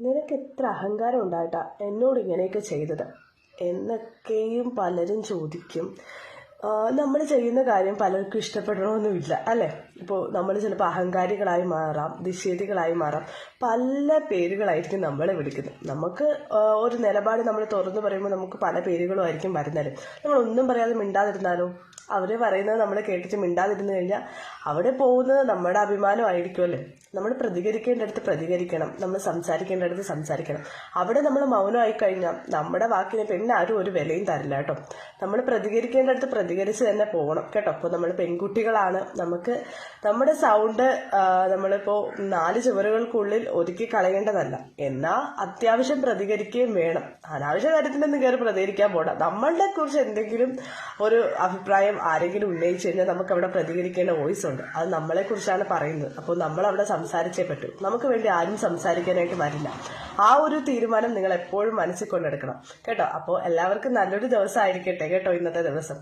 നിനക്ക് എത്ര അഹങ്കാരം ഉണ്ടായിട്ടാ എന്നോട് ഇങ്ങനെയൊക്കെ ചെയ്തത് എന്നൊക്കെയും പലരും ചോദിക്കും. നമ്മൾ ചെയ്യുന്ന കാര്യം പലർക്കും ഇഷ്ടപ്പെടണമെന്നുമില്ല അല്ലേ? ഇപ്പോൾ നമ്മൾ ചിലപ്പോൾ അഹങ്കാരികളായി മാറാം, നിഷേധികളായി മാറാം, പല പേരുകളായിരിക്കും നമ്മളെ വിളിക്കുന്നത്. നമുക്ക് ഒരു നിലപാട് നമ്മൾ തുറന്നു പറയുമ്പോൾ നമുക്ക് പല പേരുകളും ആയിരിക്കും വരുന്നത്. നമ്മളൊന്നും പറയാതെ മിണ്ടാതിരുന്നാലോ? അവർ പറയുന്നത് നമ്മൾ കേട്ടിട്ട് മിണ്ടാതിരുന്നു കഴിഞ്ഞാൽ അവിടെ പോകുന്നത് നമ്മുടെ അഭിമാനമായിരിക്കുമല്ലേ. നമ്മൾ പ്രതികരിക്കേണ്ടടുത്ത് പ്രതികരിക്കണം, നമ്മൾ സംസാരിക്കേണ്ടടുത്ത് സംസാരിക്കണം. അവിടെ നമ്മൾ മൗനമായി കഴിഞ്ഞാൽ നമ്മുടെ വാക്കിന് പിന്നെ ആരും ഒരു വിലയും തരില്ല കേട്ടോ. നമ്മൾ പ്രതികരിക്കേണ്ടടുത്ത് പ്രതികരിച്ച് തന്നെ പോകണം കേട്ടോ. അപ്പോൾ നമ്മൾ പെൺകുട്ടികളാണ്, നമുക്ക് നമ്മുടെ സൗണ്ട് നമ്മളിപ്പോൾ 4 ചുവരുകൾക്കുള്ളിൽ ഒതുക്കി കളയേണ്ടതല്ല. എന്നാൽ അത്യാവശ്യം പ്രതികരിക്കുകയും വേണം. അനാവശ്യ കാര്യത്തിനൊന്നും കയറി പ്രതികരിക്കാൻ പോകണം. നമ്മളുടെ കുറിച്ച് എന്തെങ്കിലും ഒരു അഭിപ്രായം ആരെങ്കിലും ഉന്നയിച്ചു കഴിഞ്ഞാൽ നമുക്ക് അവിടെ പ്രതികരിക്കേണ്ട വോയിസ് ഉണ്ട്. അത് നമ്മളെ കുറിച്ചാണ് പറയുന്നത്. അപ്പോൾ നമ്മൾ അവിടെ സംസാരിച്ചേ പറ്റൂ. നമുക്ക് വേണ്ടി ആരും സംസാരിക്കാനായിട്ട് വരില്ല. ആ ഒരു തീരുമാനം നിങ്ങൾ എപ്പോഴും മനസ്സിൽ കൊണ്ടെടുക്കണം കേട്ടോ. അപ്പോൾ എല്ലാവർക്കും നല്ലൊരു ദിവസമായിരിക്കട്ടെ കേട്ടോ ഇന്നത്തെ ദിവസം.